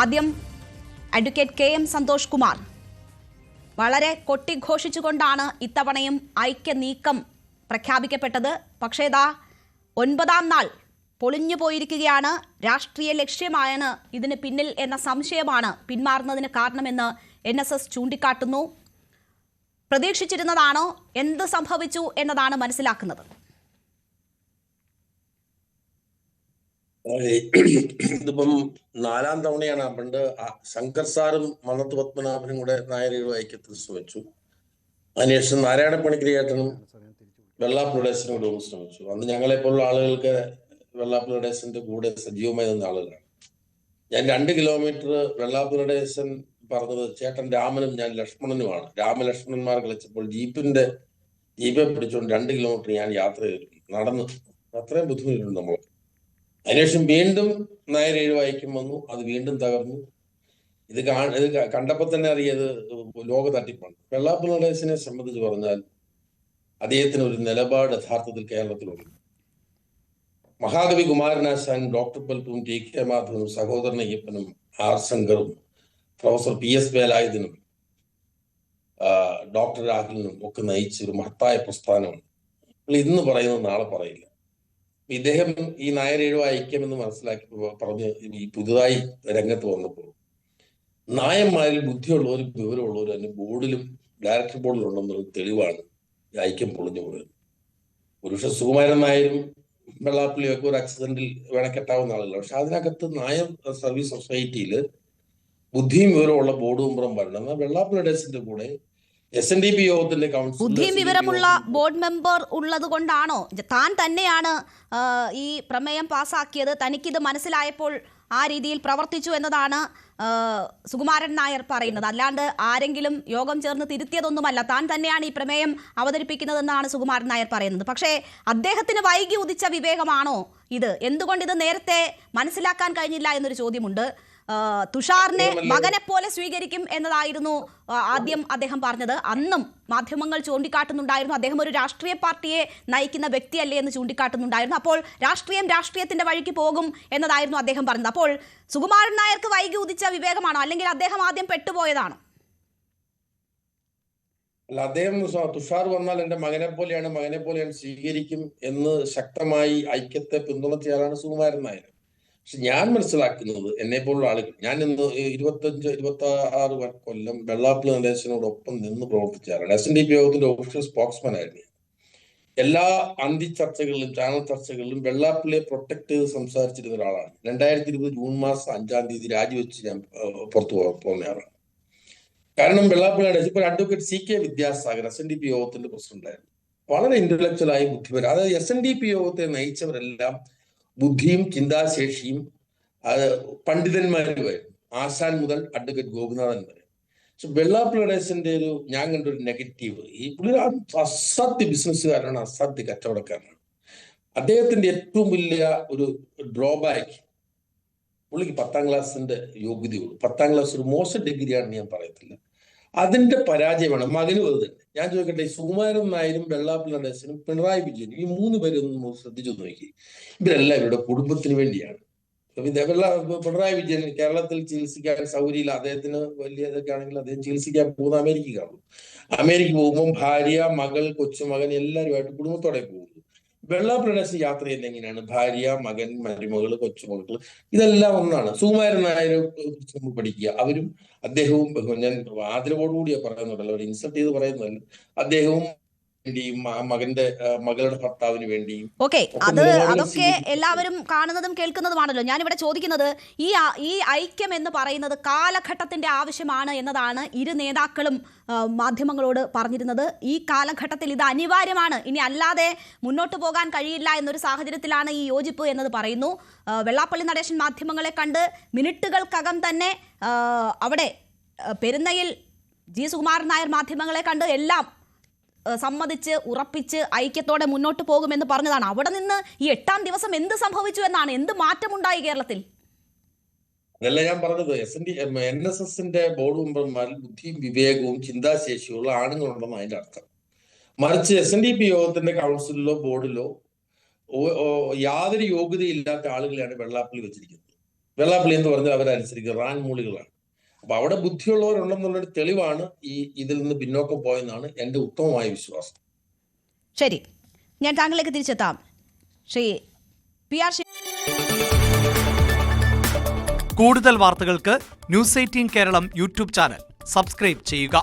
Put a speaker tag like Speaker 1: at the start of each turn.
Speaker 1: ആദ്യം advocate K M. Santhosh Kumar വളരെ കൊട്ടിഘോഷിച്ചുകൊണ്ടാണ് ഇത്തവണയും ഐക്യ നീക്കം പ്രഖ്യാപിക്കപ്പെട്ടത്. പക്ഷേ ഇതാ 9ാം നാൾ പൊളിഞ്ഞു പോയിരിക്കുകയാണ്. രാഷ്ട്രീയ ലക്ഷ്യമാണ് ഇതിന് പിന്നിൽ എന്ന സംശയമാണ് പിന്മാറുന്നതിന് കാരണമെന്ന് NSS ചൂണ്ടിക്കാട്ടുന്നു. പ്രതീക്ഷിച്ചിരുന്നതാണോ, എന്ത് സംഭവിച്ചു എന്നതാണ് മനസ്സിലാക്കുന്നത്?
Speaker 2: ഇതിപ്പം 4ാം തവണയാണ്. പണ്ട് ശങ്കർ സാറും മന്നത്ത് പത്മനാഭനും കൂടെ നായരുടെ ഐക്യത്തിൽ ശ്രമിച്ചു. അതിനുശേഷം നാരായണ പണിക്കരേട്ടനും വെള്ളാപ്പള്ളി നടേശനും കൂടെ ശ്രമിച്ചു. അന്ന് ഞങ്ങളെപ്പോലുള്ള ആളുകൾക്ക് വെള്ളാപ്പള്ളി നടേശന്റെ കൂടെ സജീവമായി നിന്ന ആളുകളാണ്. ഞാൻ 2 കിലോമീറ്റർ വെള്ളാപ്പള്ളി നടേശൻ പറഞ്ഞത് ചേട്ടൻ രാമനും ഞാൻ ലക്ഷ്മണനുമാണ്. രാമലക്ഷ്മണന്മാർ കളിച്ചപ്പോൾ ജീപ്പെ പിടിച്ചുകൊണ്ട് 2 കിലോമീറ്റർ ഞാൻ യാത്ര ചെയ്തു, നടന്നു. അത്രയും ബുദ്ധിമുട്ടുണ്ട് നമ്മൾ. അതിനുശേഷം വീണ്ടും നായർ ഐക്യം വന്നു, അത് വീണ്ടും തകർന്നു. ഇത് കണ്ടപ്പോൾ തന്നെ അറിയത് ലോക തട്ടിപ്പാണ്. വെള്ളാപ്പള്ളി നടേശനെ സംബന്ധിച്ച് പറഞ്ഞാൽ അദ്ദേഹത്തിന് ഒരു നിലപാട് യഥാർത്ഥത്തിൽ കേരളത്തിലുണ്ട്. മഹാകവി കുമാരനാശാനും ഡോക്ടർ പൽപ്പും T.K. മാധവനും സഹോദരൻ അയ്യപ്പനും R. ശങ്കറും പ്രൊഫസർ P.S. വേലായുധനും ഡോക്ടർ രാഹുലിനും ഒക്കെ നയിച്ച ഒരു മഹത്തായ പ്രസ്ഥാനമാണ്. ഇന്ന് പറയുന്നത് നാളെ പറയില്ല. ഇദ്ദേഹം ഈ നായർ ഐക്യം എന്ന് മനസ്സിലാക്കി പറഞ്ഞ് ഈ പുതുതായി രംഗത്ത് വന്നപ്പോൾ നായന്മാരിൽ ബുദ്ധിയുള്ളവരും വിവരമുള്ളവരും തന്നെ ബോർഡിലും ഡയറക്ടർ ബോർഡിലും ഉണ്ടെന്നുള്ള തെളിവാണ് ഈ ഐക്യം പൊളിഞ്ഞു പോയത്. ഒരുപക്ഷെ സുകുമാരൻ നായരും വെള്ളാപ്പള്ളിയും ഒക്കെ ഒരു ആക്സിഡന്റിൽ വേണക്കെട്ടാവുന്ന ആളുകളാണ്. പക്ഷെ അതിനകത്ത് നായർ സർവീസ് സൊസൈറ്റിയിൽ ബുദ്ധിയും വിവരമുള്ള ബോർഡ് മെമ്പറും വരണം. എന്നാൽ വെള്ളാപ്പള്ളി നടേശന്റെ കൂടെ SNDP യോഗത്തിന്റെ
Speaker 1: ബുദ്ധിയും വിവരമുള്ള ബോർഡ് മെമ്പർ ഉള്ളത് കൊണ്ടാണോ താൻ തന്നെയാണ് ഈ പ്രമേയം പാസാക്കിയത്, തനിക്കിത് മനസ്സിലായപ്പോൾ ആ രീതിയിൽ പ്രവർത്തിച്ചു എന്നതാണ് സുകുമാരൻ നായർ പറയുന്നത്? അല്ലാണ്ട് ആരെങ്കിലും യോഗം ചേർന്ന് തിരുത്തിയതൊന്നുമല്ല, താൻ തന്നെയാണ് ഈ പ്രമേയം അവതരിപ്പിക്കുന്നതെന്നാണ് സുകുമാരൻ നായർ പറയുന്നത്. പക്ഷേ അദ്ദേഹത്തിന് വൈകി ഉദിച്ച വിവേകമാണോ ഇത്? എന്തുകൊണ്ട് ഇത് നേരത്തെ മനസ്സിലാക്കാൻ കഴിഞ്ഞില്ല എന്നൊരു ചോദ്യമുണ്ട്. തുഷാറിനെ മകനെ പോലെ സ്വീകരിക്കും എന്നതായിരുന്നു ആദ്യം അദ്ദേഹം പറഞ്ഞത്. അന്നും മാധ്യമങ്ങൾ ചൂണ്ടിക്കാട്ടുന്നുണ്ടായിരുന്നു അദ്ദേഹം ഒരു രാഷ്ട്രീയ പാർട്ടിയെ നയിക്കുന്ന വ്യക്തിയല്ലേ എന്ന് ചൂണ്ടിക്കാട്ടുന്നുണ്ടായിരുന്നു. അപ്പോൾ രാഷ്ട്രീയത്തിന്റെ വഴിക്ക് പോകും എന്നതായിരുന്നു അദ്ദേഹം പറഞ്ഞത്. അപ്പോൾ സുകുമാരൻ നായർക്ക് വൈകി ഉദിച്ച വിവേകമാണോ, അല്ലെങ്കിൽ അദ്ദേഹം ആദ്യം പെട്ടുപോയതാണോ?
Speaker 2: അല്ല, അദ്ദേഹം തുഷാർ വന്നാൽ എന്റെ മകനെ പോലെയാണ് സ്വീകരിക്കും എന്ന് ശക്തമായി ഐക്യത്തെ പിന്തുണച്ചയാളാണ് സുകുമാരൻ നായർ. പക്ഷെ ഞാൻ മനസ്സിലാക്കുന്നത്, എന്നെ പോലുള്ള ആളുകൾ, ഞാൻ ഇന്ന് 25-26 കൊല്ലം വെള്ളാപ്പള്ളി നടേശനോടൊപ്പം നിന്ന് പ്രവർത്തിച്ചാലാണ്. SNDP യോഗത്തിന്റെ ഒഫീഷ്യൽ സ്പോക്സ്മാൻ ആയിരുന്നു. എല്ലാ അന്തി ചർച്ചകളിലും ചാനൽ ചർച്ചകളിലും വെള്ളാപ്പള്ളിയെ പ്രൊട്ടക്ട് ചെയ്ത് സംസാരിച്ചിരുന്ന ഒരാളാണ്. 2020 ജൂൺ മാസം 5-ാം തീയതി രാജിവെച്ച് ഞാൻ പുറത്തു പോകുന്നയാളാണ്. കാരണം വെള്ളാപ്പള്ളി നടേശൻ ഇപ്പോൾ അഡ്വക്കേറ്റ് C.K. വിദ്യാസാഗർ SNDP യോഗത്തിന്റെ പ്രസിഡന്റായിരുന്നു. വളരെ ഇന്റലക്ച്വലായി ബുദ്ധിപരം, അതായത് SNDP യോഗത്തെ നയിച്ചവരെല്ലാം ബുദ്ധിയും ചിന്താശേഷിയും പണ്ഡിതന്മാരുമായിരുന്നു. ആശാൻ മുതൽ അഡ്വക്കേറ്റ് ഗോപിനാഥൻ വരെ. പക്ഷെ വെള്ളാപ്പള്ളി നടേശന്റെ ഞാൻ കണ്ടൊരു നെഗറ്റീവ്, ഈ പുള്ളി അസാധ്യ ബിസിനസ്സുകാരനാണ്, അസാധ്യ കച്ചവടക്കാരനാണ്. അദ്ദേഹത്തിന്റെ ഏറ്റവും വലിയ ഒരു ഡ്രോബാക്ക്, പുള്ളിക്ക് 10ാം ക്ലാസ്സിന്റെ യോഗ്യതയുള്ളൂ. 10ാം ക്ലാസ് ഒരു മോശം ഡിഗ്രിയാണെന്ന് ഞാൻ പറയത്തില്ല. അതിന്റെ പരാജയമാണ്. മകന് വെറുതെ. ഞാൻ ചോദിക്കട്ടെ, സുകുമാരൻ നായരും വെള്ളാപ്പള്ളി നടേശനും പിണറായി വിജയനും ഈ 3 പേരൊന്നും ശ്രദ്ധിച്ചു നോക്കി. ഇവരെല്ലാം ഇവരുടെ കുടുംബത്തിന് വേണ്ടിയാണ്. പിണറായി വിജയൻ കേരളത്തിൽ ചികിത്സിക്കാൻ സൗകര്യമില്ല, അദ്ദേഹത്തിന് വലിയ ഇതൊക്കെ ആണെങ്കിൽ അദ്ദേഹം ചികിത്സിക്കാൻ പോകുന്ന അമേരിക്കയിലാണ്. അമേരിക്ക പോകുമ്പോൾ ഭാര്യ, മകൾ, കൊച്ചുമകൻ എല്ലാവരുമായിട്ട് കുടുംബത്തോടെ പോകുന്നു. വെള്ളാപ്പള്ളി നടേശൻ യാത്ര ചെയ്യുന്നത് എങ്ങനെയാണ്? ഭാര്യ, മകൻ, മരുമകള്, കൊച്ചുമകൾ, ഇതെല്ലാം ഒന്നാണ്. സുകുമാരൻ നായരെ കുറിച്ച് പഠിക്കുക. അവരും അദ്ദേഹവും, ഞാൻ ആദരവോടുകൂടിയാ പറയുന്നുണ്ടല്ലോ, അവർ ഇൻസൾട്ട് ചെയ്ത് പറയുന്നതല്ല, അദ്ദേഹവും മകളുടെ ഭർത്താവിന് വേണ്ടിയും.
Speaker 1: ഓക്കെ, അതൊക്കെ എല്ലാവരും കാണുന്നതും കേൾക്കുന്നതുമാണല്ലോ. ഞാനിവിടെ ചോദിക്കുന്നത്, ഈ ഐക്യം എന്ന് പറയുന്നത് കാലഘട്ടത്തിന്റെ ആവശ്യമാണ് എന്നതാണ് ഇരു നേതാക്കളും മാധ്യമങ്ങളോട് പറഞ്ഞിരുന്നത്. ഈ കാലഘട്ടത്തിൽ ഇത് അനിവാര്യമാണ്, ഇനി അല്ലാതെ മുന്നോട്ട് പോകാൻ കഴിയില്ല എന്നൊരു സാഹചര്യത്തിലാണ് ഈ യോജിപ്പ് എന്നത് പറയുന്നു. വെള്ളാപ്പള്ളി നടേശൻ മാധ്യമങ്ങളെ കണ്ട് മിനിറ്റുകൾക്കകം തന്നെ അവിടെ പെരുന്നയിൽ സുകുമാരൻ നായർ മാധ്യമങ്ങളെ കണ്ട് എല്ലാം സമ്മതിച്ച് ഉറപ്പിച്ച് ഐക്യത്തോടെ മുന്നോട്ട് പോകുമെന്ന് പറഞ്ഞതാണ്. അവിടെ നിന്ന് ഈ 8ാം ദിവസം എന്ത് സംഭവിച്ചു എന്നാണ്, എന്ത് മാറ്റമുണ്ടായി കേരളത്തിൽ?
Speaker 2: അതല്ല ഞാൻ പറഞ്ഞത്. NSSന്റെ ബോർഡ് മെമ്പർമാരിൽ ബുദ്ധിയും വിവേകവും ചിന്താശേഷിയുള്ള ആണുങ്ങളുണ്ടെന്ന് അതിന്റെ അർത്ഥം. മറിച്ച് SNDP യോഗത്തിന്റെ കൗൺസിലിലോ ബോർഡിലോ യാതൊരു യോഗ്യതയില്ലാത്ത ആളുകളെയാണ് വെള്ളാപ്പള്ളി വെച്ചിരിക്കുന്നത്. വെള്ളാപ്പള്ളി എന്ന് പറഞ്ഞാൽ അവരനുസരിക്കുക റാൻമൂളികളാണ്. അപ്പൊ അവിടെ ബുദ്ധിയുള്ളവരുണ്ടെന്നുള്ളൊരു തെളിവാണ് ഇതിൽ നിന്ന് പിന്നോക്കം പോയെന്നാണ് എൻ്റെ ഉത്തമമായ വിശ്വാസം.
Speaker 1: ശരി, ഞാൻ താങ്കളിലേക്ക് തിരിച്ചെത്താം. ശ്രീ PR
Speaker 3: കൂടുതൽ വാർത്തകൾക്ക് News 18 Keralam YouTube channel subscribe ചെയ്യുക.